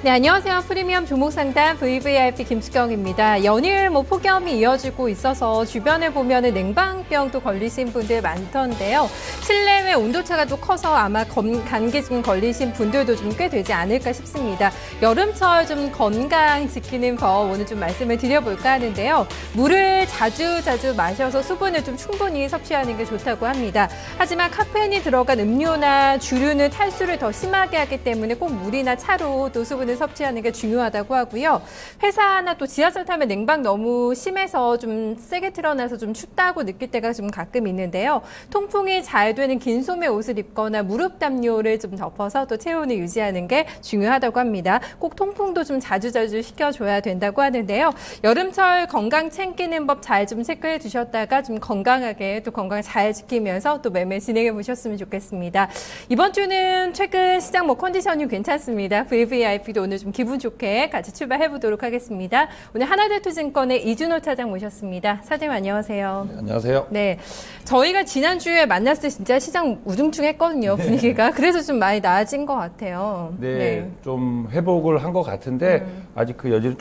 네, 안녕하세요. 프리미엄 종목상담 VVIP 김수경입니다. 연일 폭염이 이어지고 있어서 주변에 보면은 냉방병도 걸리신 분들 많던데요. 실내외 온도차가 또 커서 아마 감기 좀 걸리신 분들도 좀 꽤 되지 않을까 싶습니다. 여름철 좀 건강 지키는 법 오늘 좀 말씀을 드려볼까 하는데요. 물을 자주 마셔서 수분을 좀 충분히 섭취하는 게 좋다고 합니다. 하지만 카페인이 들어간 음료나 주류는 탈수를 더 심하게 하기 때문에 꼭 물이나 차로 또 수분을 섭취하는 게 중요하다고 하고요. 회사나 또 지하철 타면 냉방 너무 심해서 좀 세게 틀어놔서 좀 춥다고 느낄 때가 좀 가끔 있는데요. 통풍이 잘 되는 긴 소매 옷을 입거나 무릎 담요를 좀 덮어서 또 체온을 유지하는 게 중요하다고 합니다. 꼭 통풍도 좀 자주 시켜줘야 된다고 하는데요. 여름철 건강 챙기는 법 잘 좀 체크해 두셨다가 좀 건강하게 또 건강 잘 지키면서 또 매매 진행해 보셨으면 좋겠습니다. 이번 주는 최근 시장 컨디션이 괜찮습니다. VVIP도 오늘 좀 기분 좋게 같이 출발해 보도록 하겠습니다. 오늘 하나대투증권의 이준호 차장 모셨습니다. 사장님 안녕하세요. 네, 안녕하세요. 네, 저희가 지난주에 만났을 때 진짜 시장 우중충했거든요. 분위기가. 그래서 좀 많이 나아진 것 같아요. 네, 좀 회복을 한 것 같은데 아직 그 여지는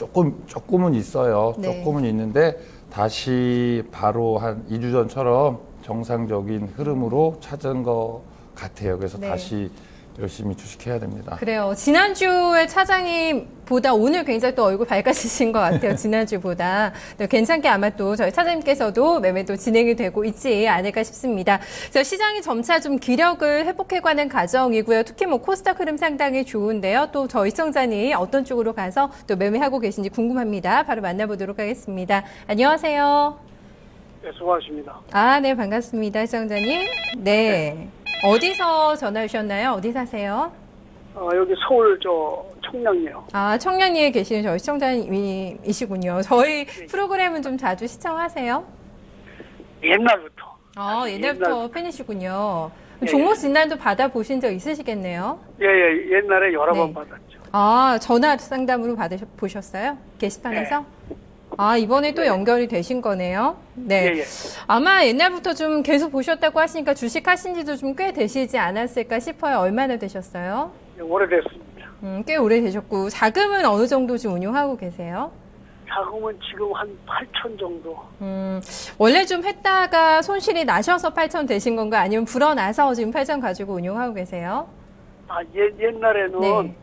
조금은 있어요. 네. 조금은 있는데 다시 바로 한 2주 전처럼 정상적인 흐름으로 찾은 것 같아요. 그래서 네. 다시 열심히 주식해야 됩니다. 그래요. 지난주에 차장님보다 오늘 굉장히 또 얼굴 밝아지신 것 같아요. 지난주보다. 네, 괜찮게 아마 또 저희 차장님께서도 매매도 진행이 되고 있지 않을까 싶습니다. 그래서 시장이 점차 좀 기력을 회복해가는 과정이고요. 특히 코스닥 흐름 상당히 좋은데요. 또 저희 시청자님 어떤 쪽으로 가서 또 매매하고 계신지 궁금합니다. 바로 만나보도록 하겠습니다. 안녕하세요. 네, 수고하십니다. 네, 반갑습니다. 시청자님. 네. 어디서 전화 주셨나요? 어디 사세요? 여기 서울 청량리요. 청량리에 계시는 저희 시청자님이시군요. 저희 프로그램은 좀 자주 시청하세요? 옛날부터. 옛날부터 팬이시군요. 예, 종목 진단도 받아보신 적 있으시겠네요? 예, 옛날에 여러 네. 번 받았죠. 전화 상담으로 받으셨어요? 게시판에서? 이번에 또 네. 연결이 되신 거네요. 네. 예. 아마 옛날부터 좀 계속 보셨다고 하시니까 주식 하신 지도 좀 꽤 되시지 않았을까 싶어요. 얼마나 되셨어요? 예, 오래됐습니다. 꽤 오래 되셨고, 자금은 어느 정도 지금 운용하고 계세요? 자금은 지금 한 8천 정도. 원래 좀 했다가 손실이 나셔서 8천 되신 건가? 아니면 불어나서 지금 8천 가지고 운용하고 계세요? 옛날에는 네.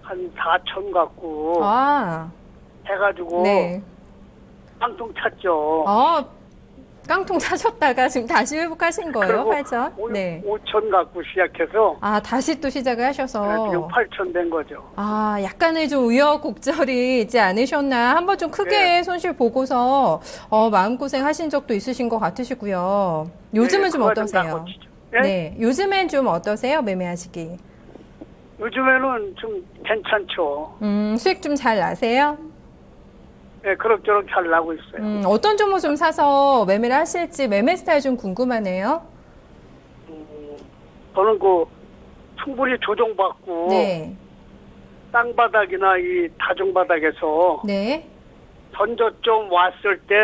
한 4천 갖고 해가지고 네. 깡통 찼죠. 깡통 차셨다가 지금 다시 회복하신 거예요? 그리고 8천? 네. 5천 갖고 시작해서 다시 또 시작을 하셔서. 지금 8천 된 거죠. 약간의 좀 우여곡절이 있지 않으셨나? 한번 좀 크게 네. 손실 보고서 마음고생 하신 적도 있으신 것 같으시고요. 요즘은 네, 좀 그거 어떠세요? 다 고치죠. 네? 네. 요즘엔 좀 어떠세요? 매매하시기. 요즘에는 좀 괜찮죠. 수익 좀 잘 나세요? 네, 그럭저럭 잘 나고 있어요. 어떤 종목 좀 사서 매매를 하실지 매매 스타일 좀 궁금하네요. 저는 충분히 조정받고 네. 땅바닥이나 이 다중바닥에서 네. 전저점 왔을 때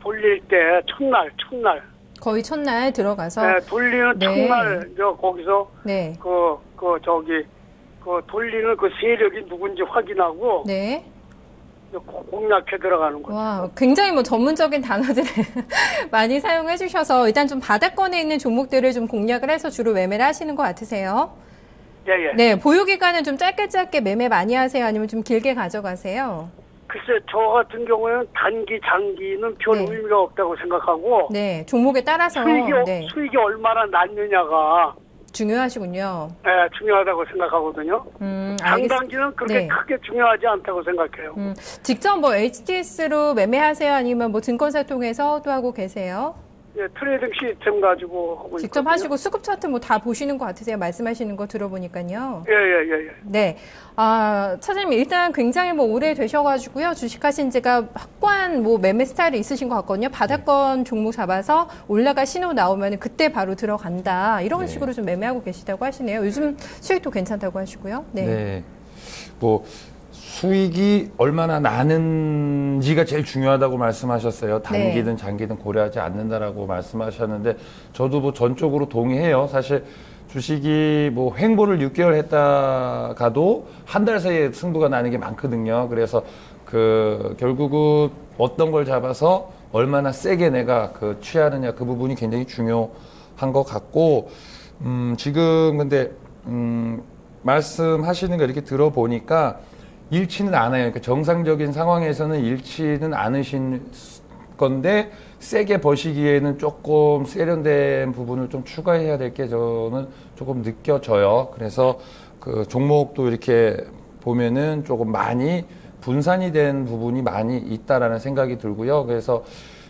돌릴 때 첫날 거의 첫날 들어가서. 네, 돌리는 네. 첫날 거기서 네. 돌리는 그 세력이 누군지 확인하고 네. 공략해 들어가는 거죠. 와, 굉장히 전문적인 단어들을 많이 사용해 주셔서 일단 좀 바닥권에 있는 종목들을 좀 공략을 해서 주로 매매를 하시는 것 같으세요? 예. 네, 보유 기간은 좀 짧게 매매 많이 하세요? 아니면 좀 길게 가져가세요? 글쎄 저 같은 경우에는 단기 장기는 별 네. 의미가 없다고 생각하고 네, 종목에 따라서 네, 수익이 얼마나 났느냐가 중요하시군요. 중요하다고 생각하거든요. 장단기는 그렇게 네. 크게 중요하지 않다고 생각해요. 직접 HTS로 매매하세요? 아니면 증권사 통해서도 하고 계세요? 예, 트레이딩 시스템 가지고 하고 직접 있거든요. 하시고 수급 차트 다 보시는 것 같으세요? 말씀하시는 거 들어보니까요. 예. 네. 차장님 일단 굉장히 오래 되셔가지고요. 주식하신 지가 확고한 매매 스타일이 있으신 것 같거든요. 바닥권 종목 잡아서 올라가 신호 나오면 그때 바로 들어간다. 이런 식으로 좀 매매하고 계시다고 하시네요. 요즘 수익도 괜찮다고 하시고요. 네. 수익이 얼마나 나는지가 제일 중요하다고 말씀하셨어요. 단기든 네. 장기든 고려하지 않는다라고 말씀하셨는데 저도 전적으로 동의해요. 사실 주식이 뭐 횡보를 6개월 했다가도 한 달 사이에 승부가 나는 게 많거든요. 그래서 결국은 어떤 걸 잡아서 얼마나 세게 내가 취하느냐 그 부분이 굉장히 중요한 것 같고, 지금 근데, 말씀하시는 거 이렇게 들어보니까 잃지는 않아요. 그러니까 정상적인 상황에서는 잃지는 않으신 건데, 세게 버시기에는 조금 세련된 부분을 좀 추가해야 될 게 저는 조금 느껴져요. 그래서 종목도 이렇게 보면은 조금 많이 분산이 된 부분이 많이 있다라는 생각이 들고요. 그래서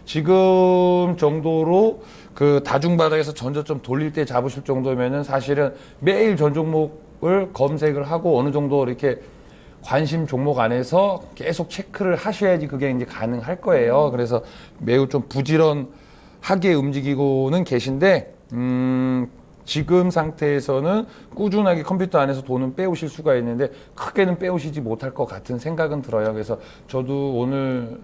지금 정도로 다중바닥에서 전저점 돌릴 때 잡으실 정도면은 사실은 매일 전 종목을 검색을 하고 어느 정도 이렇게 관심 종목 안에서 계속 체크를 하셔야지 그게 이제 가능할 거예요. 그래서 매우 좀 부지런하게 움직이고는 계신데, 지금 상태에서는 꾸준하게 컴퓨터 안에서 돈은 빼오실 수가 있는데 크게는 빼오시지 못할 것 같은 생각은 들어요. 그래서 저도 오늘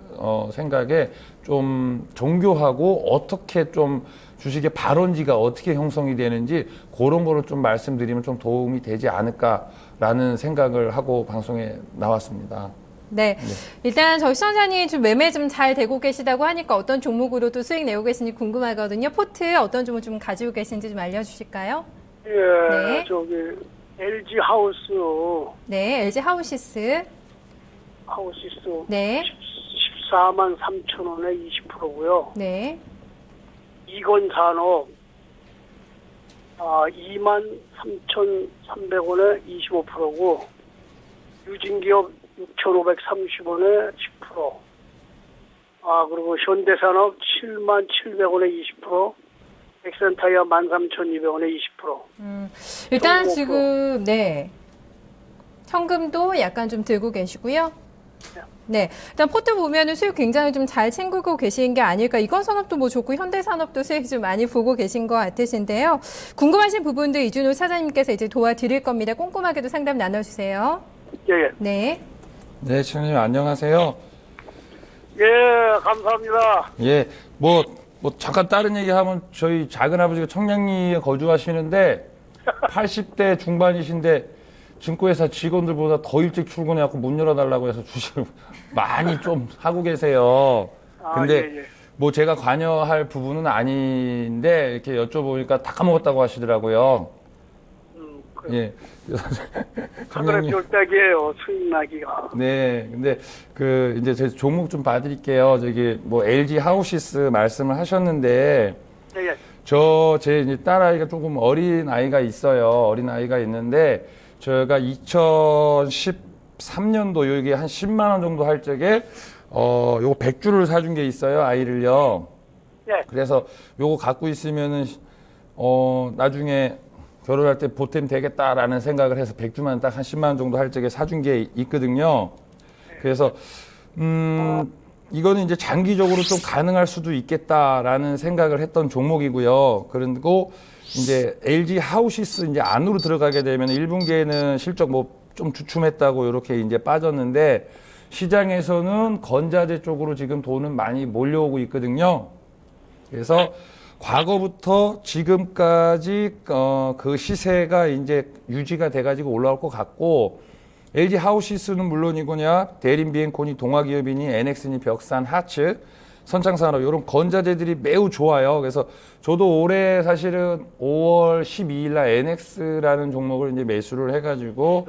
생각에 좀 정교하고 어떻게 좀 주식의 발원지가 어떻게 형성이 되는지 그런 거를 좀 말씀드리면 좀 도움이 되지 않을까라는 생각을 하고 방송에 나왔습니다. 네. 일단 저희 시청자님 좀 매매 좀 잘 되고 계시다고 하니까 어떤 종목으로도 수익 내고 계신지 궁금하거든요. 포트 어떤 종목 좀 가지고 계신지 좀 알려주실까요? 예, 네. LG 하우스, 네, LG 하우시스. 네. 14만 3천 원에 20%고요. 네. 이건 산업, 2만 3,300원에 25%고, 유진기업 6,530원에 10%. 그리고 현대산업 7만 700원에 20%, 엑센타이어 13,200원에 20%. 일단 지금, 네. 현금도 약간 좀 들고 계시고요. 네. 일단 포트 보면은 수익 굉장히 좀 잘 챙기고 계신 게 아닐까. 이건산업도 뭐 좋고 현대산업도 수익 좀 많이 보고 계신 것 같으신데요. 궁금하신 부분들 이준호 사장님께서 이제 도와드릴 겁니다. 꼼꼼하게도 상담 나눠주세요. 예, 네, 시청자님 안녕하세요. 예, 감사합니다. 예, 뭐 잠깐 다른 얘기하면 저희 작은 아버지가 청량리에 거주하시는데 80대 중반이신데 증권회사 직원들보다 더 일찍 출근해갖고 문 열어달라고 해서 주식을 많이 좀 하고 계세요. 근데 예. 뭐 제가 관여할 부분은 아닌데 이렇게 여쭤보니까 다 까먹었다고 하시더라고요. 예. 하늘의 별따기예요, 수익 나기가. 네, 근데 이제 제 종목 좀 봐드릴게요. 저기 뭐 LG 하우시스 말씀을 하셨는데, 예. 제 이제 딸아이가 조금 어린 아이가 있어요. 어린 아이가 있는데, 저희가 2013년도 여기 한 10만 원 정도 할 적에 요거 100주를 사준 게 있어요, 아이를요. 예. 그래서 요거 갖고 있으면은 나중에 결혼할 때 보탬 되겠다라는 생각을 해서 100주만 딱 한 10만 원 정도 할 적에 사준 게 있거든요. 그래서 이거는 이제 장기적으로 좀 가능할 수도 있겠다라는 생각을 했던 종목이고요. 그리고 이제 LG 하우시스 이제 안으로 들어가게 되면 1분기에는 실적 뭐 좀 주춤했다고 이렇게 이제 빠졌는데 시장에서는 건자재 쪽으로 지금 돈은 많이 몰려오고 있거든요. 그래서 과거부터 지금까지 그 시세가 이제 유지가 돼가지고 올라올 것 같고, LG 하우시스는 물론이고냐 대림비행코니 동아기업이니 NX니 벽산 하츠 선창산업 이런 건자재들이 매우 좋아요. 그래서 저도 올해 사실은 5월 12일 날 NX라는 종목을 이제 매수를 해가지고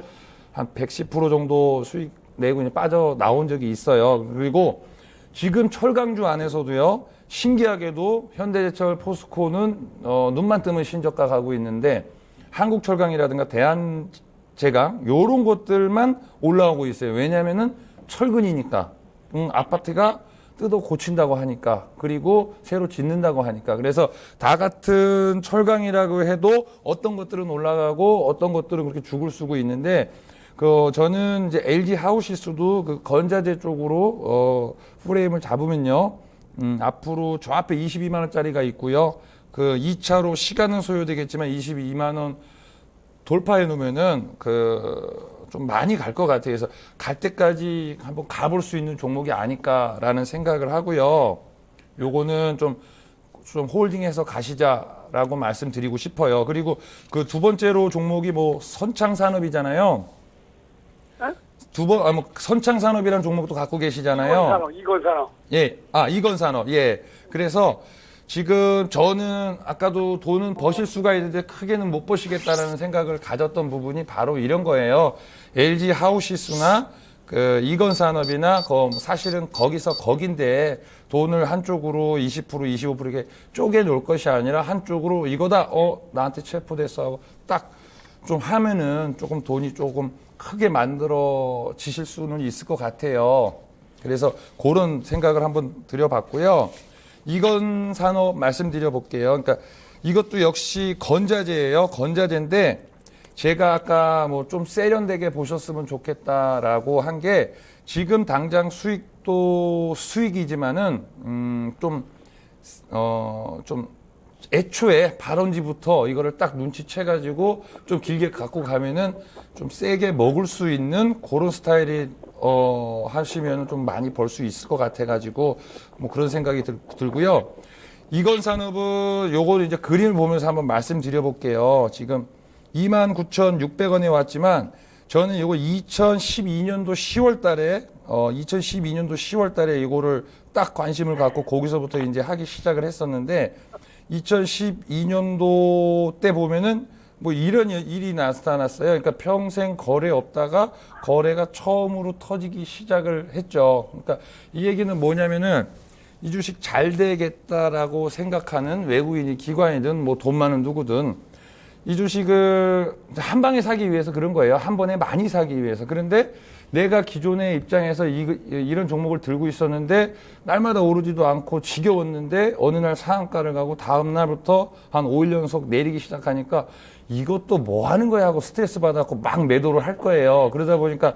한 110% 정도 수익 내고 이제 빠져 나온 적이 있어요. 그리고 지금 철강주 안에서도요, 신기하게도 현대제철, 포스코는 눈만 뜨면 신저가 가고 있는데 한국철강이라든가 대한제강 요런 것들만 올라오고 있어요. 왜냐하면은 철근이니까, 아파트가 뜯어 고친다고 하니까, 그리고 새로 짓는다고 하니까. 그래서 다 같은 철강이라고 해도 어떤 것들은 올라가고 어떤 것들은 그렇게 죽을 수고 있는데, 저는 이제 LG 하우시스도 그 건자재 쪽으로 프레임을 잡으면요, 앞으로 저 앞에 22만 원짜리가 있고요. 그 2차로 시간은 소요되겠지만 22만 원 돌파해 놓으면은 좀 많이 갈 것 같아요. 그래서 갈 때까지 한번 가볼 수 있는 종목이 아닐까라는 생각을 하고요. 요거는 좀 좀 홀딩해서 가시자라고 말씀드리고 싶어요. 그리고 그 두 번째로 종목이 뭐 선창산업이잖아요. 뭐 선창산업이라는 종목도 갖고 계시잖아요. 이건산업. 예, 이건산업. 예. 그래서 지금 저는 아까도 돈은 버실 수가 있는데 크게는 못 버시겠다라는 생각을 가졌던 부분이 바로 이런 거예요. LG 하우시스나 그 이건산업이나 사실은 거긴데 돈을 한쪽으로 20%, 25% 이렇게 쪼개 놓을 것이 아니라 한쪽으로 이거다, 나한테 체포됐어 하고 딱 좀 하면은 조금 돈이 조금 크게 만들어지실 수는 있을 것 같아요. 그래서 그런 생각을 한번 드려봤고요. 이건산업 말씀드려 볼게요. 그러니까 이것도 역시 건자재예요. 건자재인데 제가 아까 뭐 좀 세련되게 보셨으면 좋겠다라고 한 게 지금 당장 수익도 수익이지만은 좀 애초에 발원지부터 이거를 딱 눈치채가지고 좀 길게 갖고 가면은 좀 세게 먹을 수 있는 그런 스타일이 하시면 좀 많이 벌 수 있을 것 같아가지고 뭐 그런 생각이 들고요. 이건산업은 요거를 이제 그림을 보면서 한번 말씀드려 볼게요. 지금 29,600원에 왔지만 저는 이거 2012년도 10월 달에 2012년도 10월 달에 이거를 딱 관심을 갖고 거기서부터 이제 하기 시작을 했었는데 2012년도 때 보면은 뭐 이런 일이 나타났어요. 그러니까 평생 거래 없다가 거래가 처음으로 터지기 시작을 했죠. 그러니까 이 얘기는 뭐냐면은 이 주식 잘 되겠다라고 생각하는 외국인이 기관이든 뭐 돈 많은 누구든 이 주식을 한 방에 사기 위해서 그런 거예요. 한 번에 많이 사기 위해서. 그런데 내가 기존의 입장에서 이런 종목을 들고 있었는데 날마다 오르지도 않고 지겨웠는데 어느 날 상한가를 가고 다음 날부터 한 5일 연속 내리기 시작하니까 이것도 뭐 하는 거야 하고 스트레스 받았고 막 매도를 할 거예요. 그러다 보니까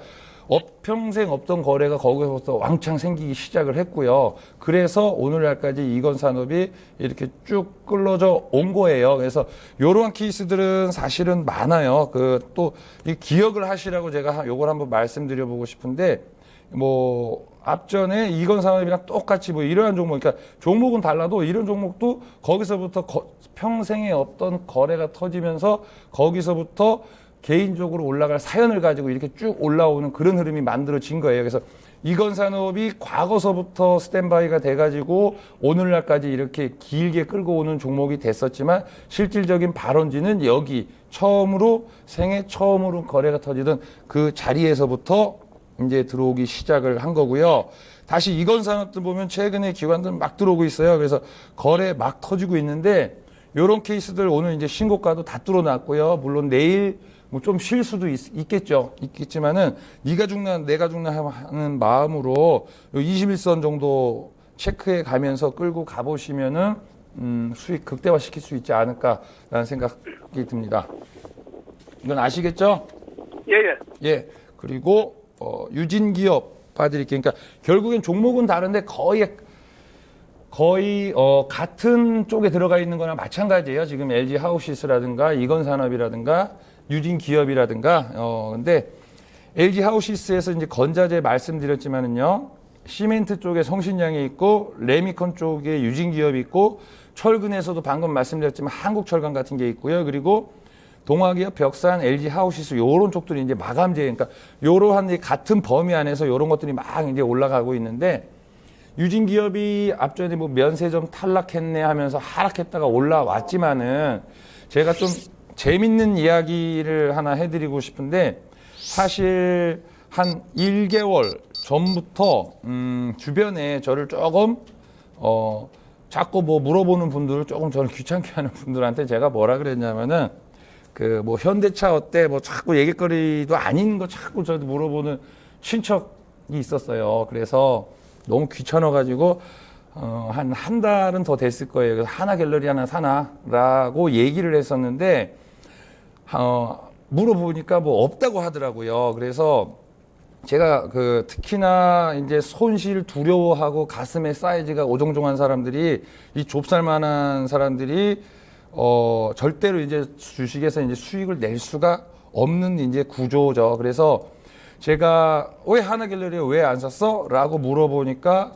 평생 없던 거래가 거기서부터 왕창 생기기 시작을 했고요. 그래서 오늘날까지 이건산업이 이렇게 쭉 끌어져 온 거예요. 그래서 이러한 케이스들은 사실은 많아요. 또 기억을 하시라고 제가 요걸 한번 말씀드려보고 싶은데 뭐 앞전에 이건산업이랑 똑같이 뭐 이러한 종목, 그러니까 종목은 달라도 이런 종목도 거기서부터 평생에 없던 거래가 터지면서 거기서부터 개인적으로 올라갈 사연을 가지고 이렇게 쭉 올라오는 그런 흐름이 만들어진 거예요. 그래서 이건산업이 과거서부터 스탠바이가 돼가지고 오늘날까지 이렇게 길게 끌고 오는 종목이 됐었지만 실질적인 발원지는 여기 생애 처음으로 거래가 터지던 그 자리에서부터 이제 들어오기 시작을 한 거고요. 다시 이건산업도 보면 최근에 기관들 막 들어오고 있어요. 그래서 거래 막 터지고 있는데 이런 케이스들 오늘 이제 신고가도 다 뚫어놨고요. 물론 내일 뭐 좀 쉴 수도 있겠지만은 네가 죽나 내가 죽나 하는 마음으로 21선 정도 체크해 가면서 끌고 가보시면은 수익 극대화 시킬 수 있지 않을까라는 생각이 듭니다. 이건 아시겠죠? 예예. 예. 그리고 유진기업 봐드릴게요. 그러니까 결국엔 종목은 다른데 거의 같은 쪽에 들어가 있는 거나 마찬가지예요. 지금 LG 하우시스라든가 이건산업이라든가 유진기업이라든가 근데 LG 하우시스에서 이제 건자재 말씀드렸지만은요. 시멘트 쪽에 성신양이 있고 레미콘 쪽에 유진기업이 있고 철근에서도 방금 말씀드렸지만 한국철강 같은 게 있고요. 그리고 동아기업, 벽산, LG 하우시스 요런 쪽들이 이제 마감재, 그러니까 요러한 같은 범위 안에서 요런 것들이 막 이제 올라가고 있는데 유진기업이 앞전에 뭐 면세점 탈락했네 하면서 하락했다가 올라왔지만은 제가 좀 재밌는 이야기를 하나 해드리고 싶은데 사실 한 1개월 전부터 주변에 저를 조금 자꾸 뭐 물어보는 분들을 조금 저를 귀찮게 하는 분들한테 제가 뭐라 그랬냐면은 그 뭐 현대차 어때 뭐 자꾸 얘기거리도 아닌 거 자꾸 저한테 물어보는 친척이 있었어요. 그래서 너무 귀찮아가지고 한 달은 더 됐을 거예요. 그래서 하나 갤러리 하나 사나라고 얘기를 했었는데 물어보니까 뭐 없다고 하더라고요. 그래서 제가 특히나 이제 손실 두려워하고 가슴의 사이즈가 오종종한 사람들이 이 좁쌀만한 사람들이 절대로 이제 주식에서 이제 수익을 낼 수가 없는 이제 구조죠. 그래서 제가 왜 하나갤러리 왜 안 샀어? 라고 물어보니까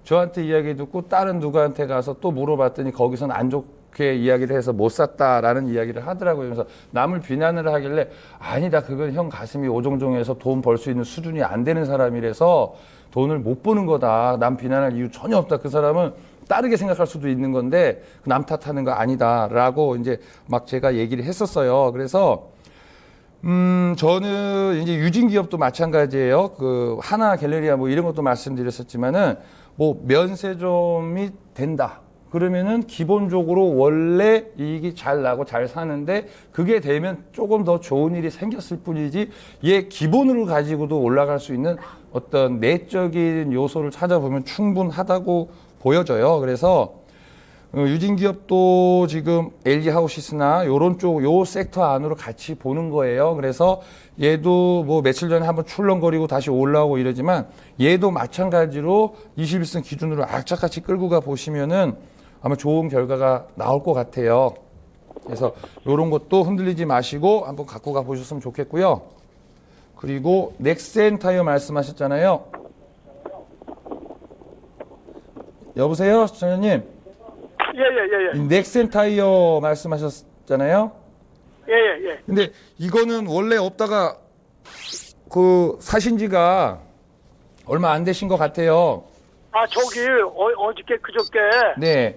저한테 이야기 듣고 다른 누구한테 가서 또 물어봤더니 거기서는 안 좋게 이야기를 해서 못 샀다라는 이야기를 하더라고요. 그래서 남을 비난을 하길래 아니다, 그건 형 가슴이 오종종해서 돈 벌 수 있는 수준이 안 되는 사람이라서 돈을 못 버는 거다. 남 비난할 이유 전혀 없다. 그 사람은 다르게 생각할 수도 있는 건데 남 탓하는 거 아니다라고 이제 막 제가 얘기를 했었어요. 그래서 저는 이제 유진 기업도 마찬가지예요. 그 하나 갤러리아 뭐 이런 것도 말씀드렸었지만은 뭐 면세점이 된다. 그러면은 기본적으로 원래 이익이 잘 나고 잘 사는데 그게 되면 조금 더 좋은 일이 생겼을 뿐이지 얘 기본으로 가지고도 올라갈 수 있는 어떤 내적인 요소를 찾아보면 충분하다고 보여져요. 그래서 유진 기업도 지금 LG 하우시스나 요런 쪽 요 섹터 안으로 같이 보는 거예요. 그래서 얘도 뭐 며칠 전에 한번 출렁거리고 다시 올라오고 이러지만 얘도 마찬가지로 21선 기준으로 악착같이 끌고 가 보시면은 아마 좋은 결과가 나올 것 같아요. 그래서 요런 것도 흔들리지 마시고 한번 갖고 가 보셨으면 좋겠고요. 그리고 넥센 타이어 말씀하셨잖아요. 여보세요, 시청자님. 예. 넥센 타이어 말씀하셨잖아요. 예. 근데 이거는 원래 없다가 그 사신 지가 얼마 안 되신 것 같아요. 아, 저기, 어저께 그저께, 네.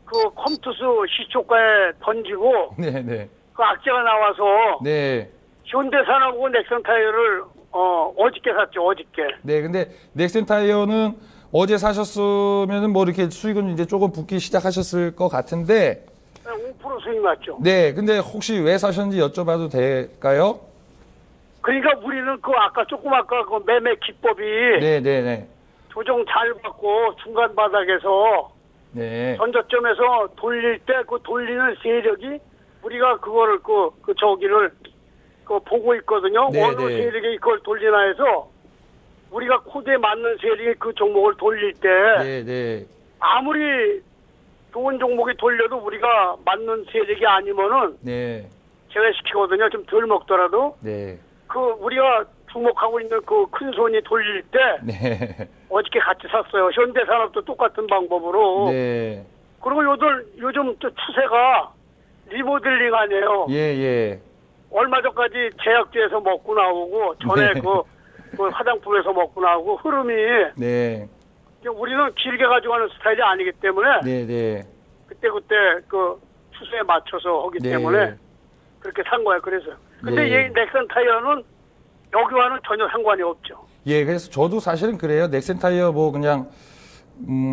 그 컴투스 시초가에 던지고, 네. 그 악재가 나와서, 네. 현대산하고 넥센 타이어를, 어저께 샀죠, 어저께. 네. 근데 넥센 타이어는 어제 사셨으면은 뭐 이렇게 수익은 이제 조금 붙기 시작하셨을 것 같은데. 5% 수익 났죠. 네. 근데 혹시 왜 사셨는지 여쭤봐도 될까요? 그러니까 우리는 그 아까 조금 아까 그 매매 기법이 네. 조정 잘 받고 중간 바닥에서 네. 전저점에서 돌릴 때 그 돌리는 세력이 우리가 그거를 저기를 보고 있거든요. 네, 어느 네. 세력이 그걸 돌리나 해서 우리가 코드에 맞는 세력이 그 종목을 돌릴 때 네. 아무리 좋은 종목이 돌려도 우리가 맞는 세력이 아니면은 네. 제외시키거든요. 좀 덜 먹더라도 네. 그 우리가 주목하고 있는 그 큰 손이 돌릴 때 네. 어저께 같이 샀어요. 현대산업도 똑같은 방법으로. 네. 그리고 요즘 또 추세가 리모델링 아니에요. 예. 얼마 전까지 제약주에서 먹고 나오고 전에 네. 그 화장품에서 먹고 나오고 흐름이 네. 우리는 길게 가져가는 스타일이 아니기 때문에 네. 그때 그 추세에 맞춰서 하기 네. 때문에 그렇게 산 거예요. 그래서. 근데 네. 이 넥센 타이어는 여기와는 전혀 상관이 없죠. 예, 그래서 저도 사실은 그래요. 넥센 타이어 뭐 그냥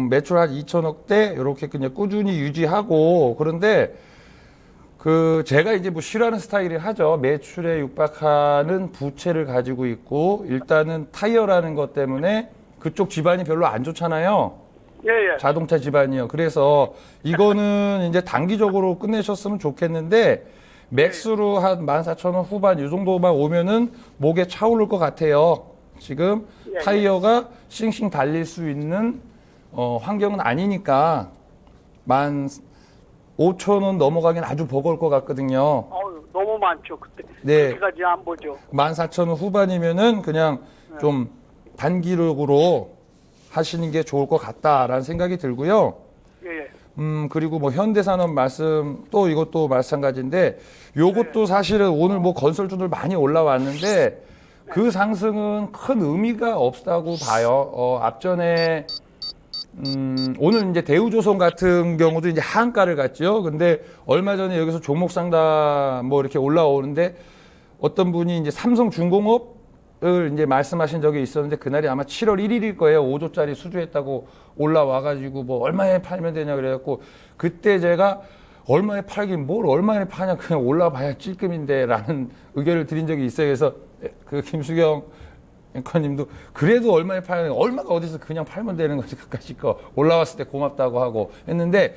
매출 한 2천억대 이렇게 그냥 꾸준히 유지하고 그런데 그 제가 이제 뭐 싫어하는 스타일을 하죠. 매출에 육박하는 부채를 가지고 있고 일단은 타이어라는 것 때문에 그쪽 집안이 별로 안 좋잖아요. 예. 자동차 집안이요. 그래서 이거는 이제 단기적으로 끝내셨으면 좋겠는데 맥스로 한 14,000원 후반 이 정도만 오면은 목에 차오를 것 같아요. 지금 예. 타이어가 싱싱 달릴 수 있는 환경은 아니니까 15,000원 넘어가긴 아주 버거울 것 같거든요. 너무 많죠. 그때. 네. 그렇게까지 안 보죠. 14,000원 후반이면은 그냥 좀 단기적으로 하시는 게 좋을 것 같다라는 생각이 들고요. 예. 그리고 뭐 현대산업 말씀 또 이것도 마찬가지인데 요것도 사실은 오늘 뭐 건설주들 많이 올라왔는데 그 상승은 큰 의미가 없다고 봐요. 앞전에 오늘 이제 대우조선 같은 경우도 이제 하한가를 갔죠. 근데 얼마 전에 여기서 종목 상담 뭐 이렇게 올라오는데 어떤 분이 이제 삼성중공업을 이제 말씀하신 적이 있었는데 그날이 아마 7월 1일일 거예요. 5조짜리 수주했다고 올라와가지고 뭐 얼마에 팔면 되냐 그래갖고 그때 제가 얼마에 팔긴 뭘 얼마에 파냐 그냥 올라봐야 찔끔인데라는 의견을 드린 적이 있어요. 그래서 그 김수경 앵커님도 그래도 얼마에 팔면 얼마가 어디서 그냥 팔면 되는 거지 그까짓 거 올라왔을 때 고맙다고 하고 했는데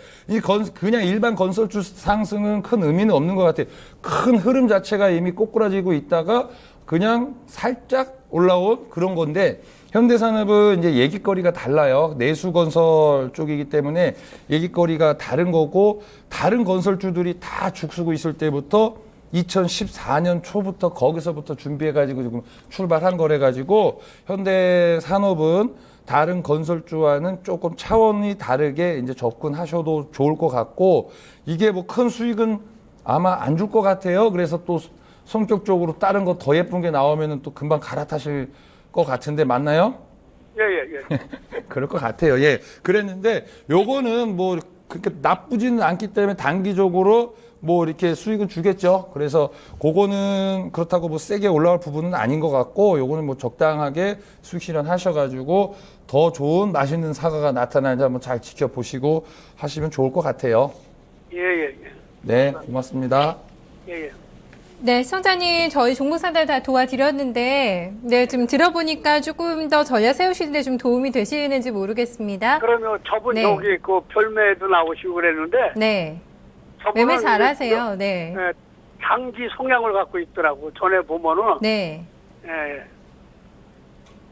그냥 일반 건설주 상승은 큰 의미는 없는 것 같아요. 큰 흐름 자체가 이미 꼬꾸라지고 있다가 그냥 살짝 올라온 그런 건데 현대산업은 이제 얘기거리가 달라요. 내수건설 쪽이기 때문에 얘기거리가 다른 거고 다른 건설주들이 다 죽쓰고 있을 때부터 2014년 초부터 거기서부터 준비해가지고 지금 출발한 거래가지고 현대산업은 다른 건설주와는 조금 차원이 다르게 이제 접근하셔도 좋을 것 같고, 이게 뭐 큰 수익은 아마 안 줄 것 같아요. 그래서 또 성격적으로 다른 거 더 예쁜 게 나오면은 또 금방 갈아타실 것 같은데 맞나요? 예. 그럴 것 같아요. 예. 그랬는데 요거는 뭐 그렇게 나쁘지는 않기 때문에 단기적으로 뭐 이렇게 수익은 주겠죠. 그래서 그거는 그렇다고 뭐 세게 올라갈 부분은 아닌 것 같고, 요거는 뭐 적당하게 수익 실현하셔가지고 더 좋은 맛있는 사과가 나타나는지 한번 잘 지켜보시고 하시면 좋을 것 같아요. 예. 네, 고맙습니다. 예. 네, 시청자님, 저희 종목 상담 다 도와드렸는데, 네, 좀 들어보니까 조금 더 전략 세우시는데 좀 도움이 되시는지 모르겠습니다. 그러면 저분 네. 저기 그 별매도 나오시고 그랬는데 저분은 네, 매매 이제 잘하세요. 네, 예, 장기 성향을 갖고 있더라고. 전에 보면은 네,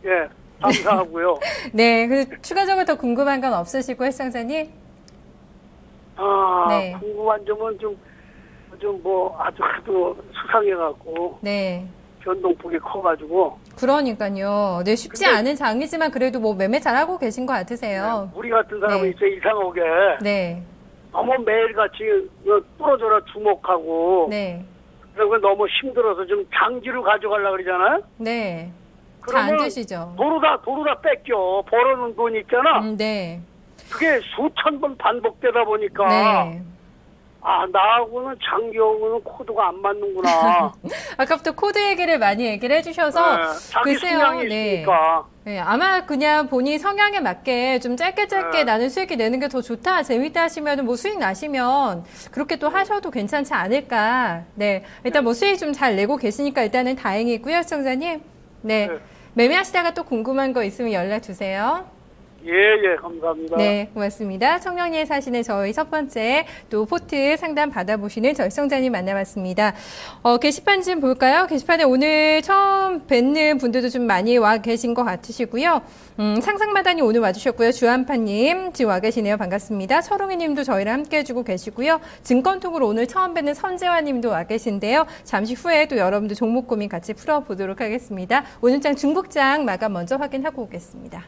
예, 감사하고요. 네. 그 추가적으로 더 궁금한 건 없으시고, 시청자님? 네. 궁금한 점은 좀 뭐 아주 수상해갖고 네. 변동폭이 커가지고 그러니까요. 네, 쉽지 근데- 않은 장이지만 그래도 뭐 매매 잘하고 계신 것 같으세요. 우리 같은 사람은 네. 이제 이상하게 네, 너무 매일같이 부러져라 주목하고 네, 그리고 너무 힘들어서 좀 장기로 가져가려고 그러잖아요. 네. 잘 안 그러면 되시죠? 도로 다 뺏겨. 벌어놓은 돈 있잖아. 네, 그게 수천 번 반복되다 보니까 네. 나하고는 장기하고는 코드가 안 맞는구나. 아까부터 코드 얘기를 많이 얘기를 해주셔서 네, 자기 글쎄요. 성향이 네. 있으니까. 네, 아마 그냥 본인 성향에 맞게 좀 짧게 네. 나는 수익이 내는 게 더 좋다, 재밌다 하시면 뭐 수익 나시면 그렇게 또 하셔도 괜찮지 않을까. 네, 일단 뭐 수익 좀 잘 내고 계시니까 일단은 다행이고요, 시청자님. 네, 네. 매매하시다가 또 궁금한 거 있으면 연락 주세요. 예, 감사합니다. 네, 고맙습니다. 청량리에 사시는 저희 첫 번째 또 포트 상담 받아보시는 저희 시청자님 만나봤습니다. 게시판 좀 볼까요? 게시판에 오늘 처음 뵙는 분들도 좀 많이 와 계신 것 같으시고요. 상상마다님 오늘 와주셨고요. 주한파님 지금 와 계시네요. 반갑습니다. 철웅이님도 저희랑 함께 해주고 계시고요. 증권통으로 오늘 처음 뵙는 선재화님도 와 계신데요. 잠시 후에 또 여러분들 종목 고민 같이 풀어보도록 하겠습니다. 오늘장 중국장 마감 먼저 확인하고 오겠습니다.